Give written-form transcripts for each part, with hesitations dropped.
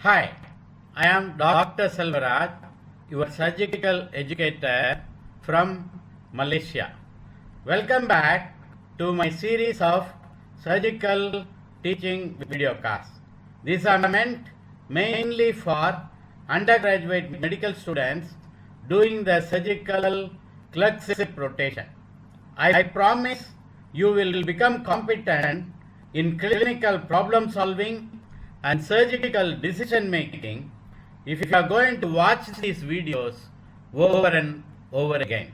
Hi, I am Dr. Selvaraj, your surgical educator from Malaysia. Welcome back to my series of surgical teaching videocasts. These are meant mainly for undergraduate medical students doing the surgical clerkship rotation. I promise you will become competent in clinical problem solving and surgical decision making if you are going to watch these videos over and over again.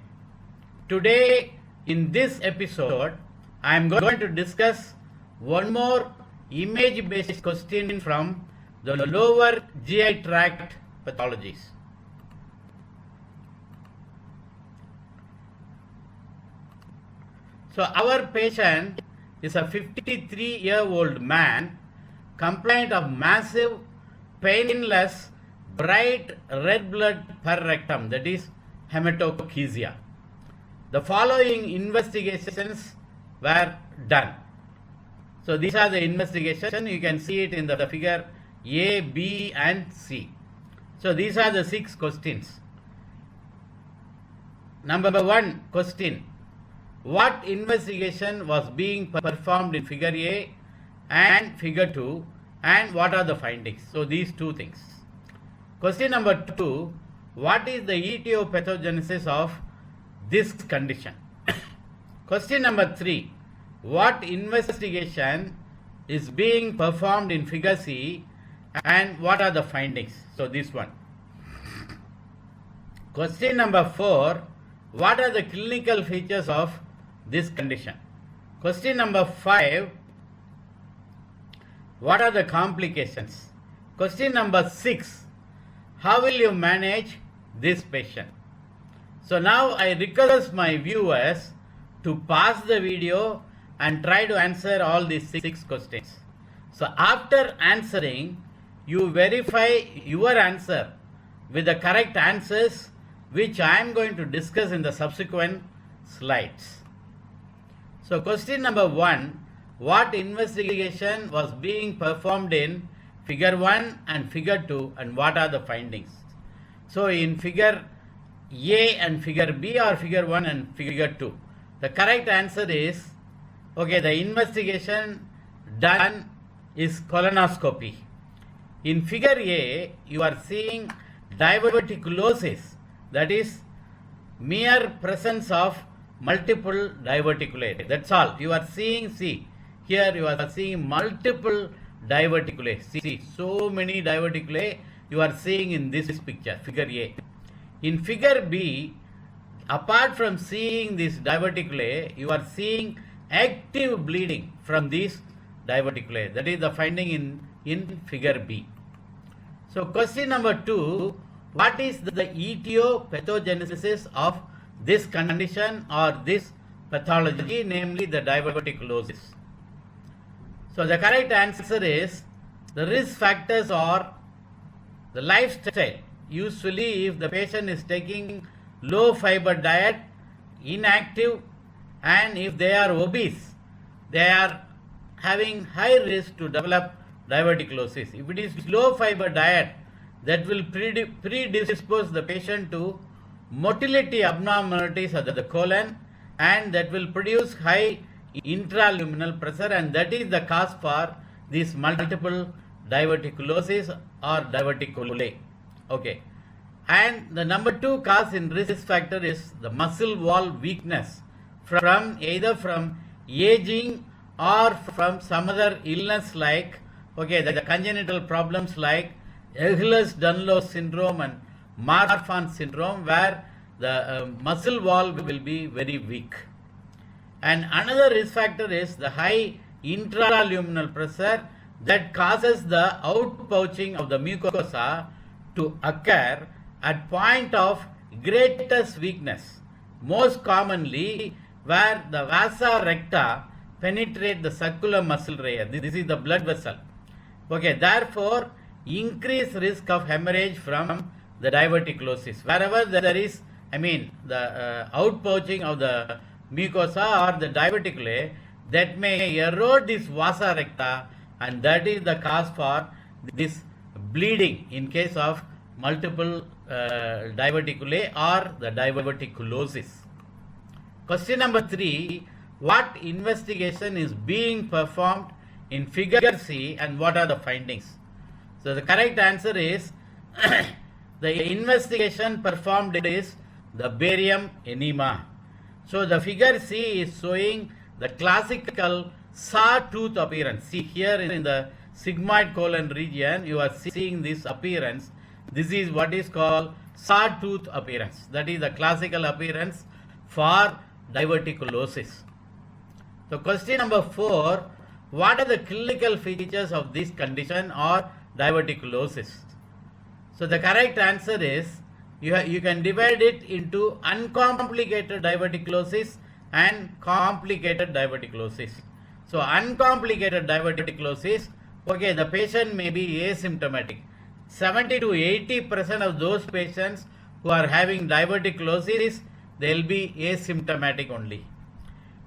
Today, in this episode, I am going to discuss one more image based question from the lower GI tract pathologies. So our patient is a 53-year-old man complaint of massive, painless, bright red blood per rectum, that is hematochezia. The following investigations were done. So these are the investigations. You can see it in the figure A, B and C. So these are the 6 questions. Number 1 question. What investigation was being performed in figure A and figure 2 and what are the findings? So these 2 things. Question number 2. What is the etiopathogenesis of this condition? Question number 3. What investigation is being performed in figure C and what are the findings? So this one. Question number 4. What are the clinical features of this condition? Question number 5. What are the complications? Question number 6. How will you manage this patient? So now I request my viewers to pause the video and try to answer all these 6 questions. So after answering, you verify your answer with the correct answers which I am going to discuss in the subsequent slides. So question number 1, what investigation was being performed in figure 1 and figure 2 and what are the findings? So in figure A and figure B or figure 1 and figure 2, the correct answer is, okay, the investigation done is colonoscopy. In figure A, you are seeing diverticulosis, that is mere presence of multiple diverticulae. That's all. You are seeing, see, here you are seeing multiple diverticulae. See, so many diverticulae you are seeing in this picture, figure A. In figure B, apart from seeing these diverticulae, you are seeing active bleeding from these diverticulae. That is the finding in figure B. So question number 2, what is the etiopathogenesis of this condition or this pathology, namely the diverticulosis? So the correct answer is, the risk factors are the lifestyle. Usually if the patient is taking low fiber diet, inactive, and if they are obese, they are having high risk to develop diverticulosis. If it is low fiber diet, that will predispose the patient to motility abnormalities of the colon, and that will produce high intraluminal pressure, and that is the cause for these multiple diverticulosis or diverticulae. Okay. And the number 2 cause in risk factor is the muscle wall weakness from either from aging or from some other illness like, okay, the congenital problems like Ehlers-Danlos syndrome and Marfan syndrome, where the muscle wall will be very weak. And another risk factor is the high intraluminal pressure that causes the outpouching of the mucosa to occur at point of greatest weakness, most commonly where the vasa recta penetrate the circular muscle layer. This is the blood vessel. Okay, therefore increased risk of hemorrhage from the diverticulosis. Wherever there is, the outpouching of the mucosa or the diverticulae, that may erode this vasa recta, and that is the cause for this bleeding in case of multiple diverticulae or the diverticulosis. Question number 3. What investigation is being performed in figure C and what are the findings? So the correct answer is the investigation performed is the barium enema. So the figure C is showing the classical sawtooth appearance. See here in the sigmoid colon region, you are seeing this appearance. This is what is called sawtooth appearance. That is the classical appearance for diverticulosis. So question number 4. What are the clinical features of this condition or diverticulosis? So the correct answer is you can divide it into uncomplicated diverticulosis and complicated diverticulosis. So uncomplicated diverticulosis, okay, the patient may be asymptomatic. 70 to 80% of those patients who are having diverticulosis, they will be asymptomatic only.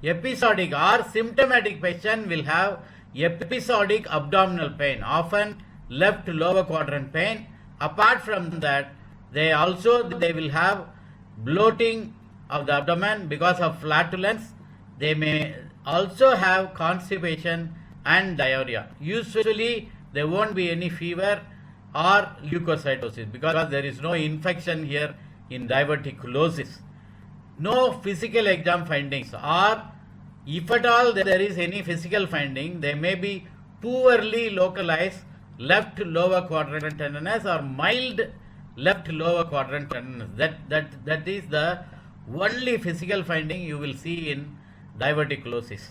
Episodic or symptomatic patient will have episodic abdominal pain, often left lower quadrant pain. Apart from that, they will have bloating of the abdomen because of flatulence. They may also have constipation and diarrhea. Usually there won't be any fever or leukocytosis because there is no infection here in diverticulosis. No physical exam findings, or if at all there is any physical finding, they may be poorly localized left lower quadrant tenderness or mild left lower quadrant tenderness. That is the only physical finding you will see in diverticulosis.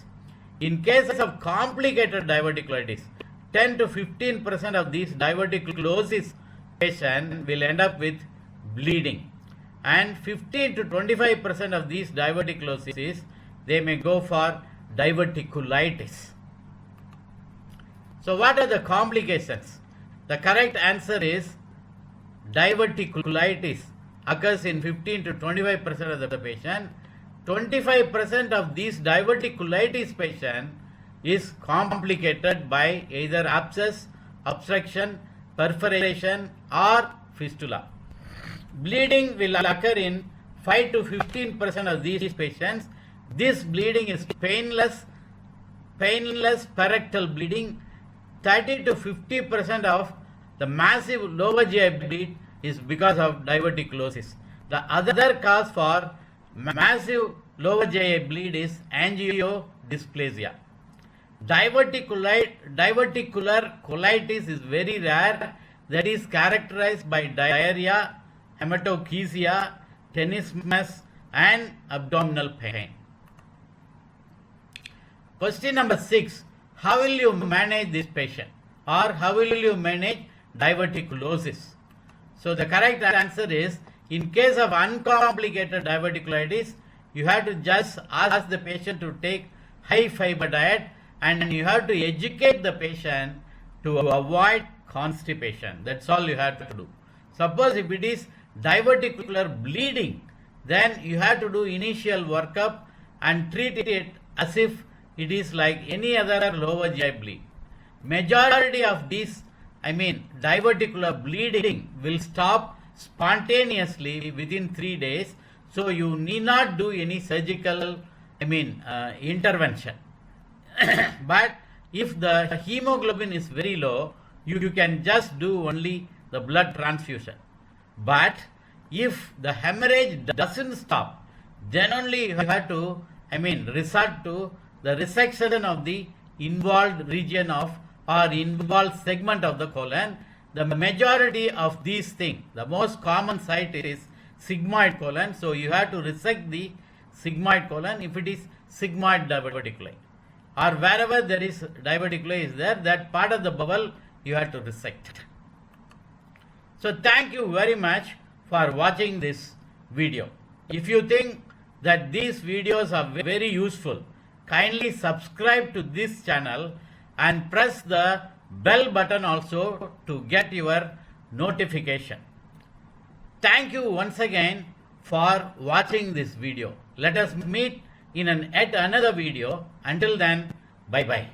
In cases of complicated diverticulitis, 10 to 15% of these diverticulosis patients will end up with bleeding, and 15 to 25% of these diverticulosis, they may go for diverticulitis. So what are the complications? The correct answer is diverticulitis occurs in 15 to 25% of the patient. 25% of these diverticulitis patient is complicated by either abscess, obstruction, perforation or fistula. Bleeding will occur in 5 to 15% of these patients. This bleeding is painless parectal bleeding. 30 to 50% of the massive lower GI bleed is because of diverticulosis. The other cause for massive lower GI bleed is angiodysplasia. Diverticular colitis is very rare. That is characterized by diarrhea, hematochezia, tenesmus and abdominal pain. Question number 6. How will you manage this patient, or how will you manage diverticulosis? So the correct answer is, in case of uncomplicated diverticulitis, you have to just ask the patient to take high fiber diet, and you have to educate the patient to avoid constipation. That's all you have to do. Suppose if it is diverticular bleeding, then you have to do initial workup and treat it as if it is like any other lower GI bleed. Majority of these, diverticular bleeding will stop spontaneously within 3 days. So you need not do any surgical, intervention. But if the hemoglobin is very low, you can just do only the blood transfusion. But if the hemorrhage doesn't stop, then only you have to, resort to the resection of the involved region of or involved segment of the colon. The majority of these things, the most common site is sigmoid colon. So you have to resect the sigmoid colon if it is sigmoid diverticuli, or wherever there is diverticuli is there, that part of the bowel you have to resect. So thank you very much for watching this video. If you think that these videos are very useful, kindly subscribe to this channel and press the bell button also to get your notification. Thank you once again for watching this video. Let us meet in yet another video. Until then, bye bye.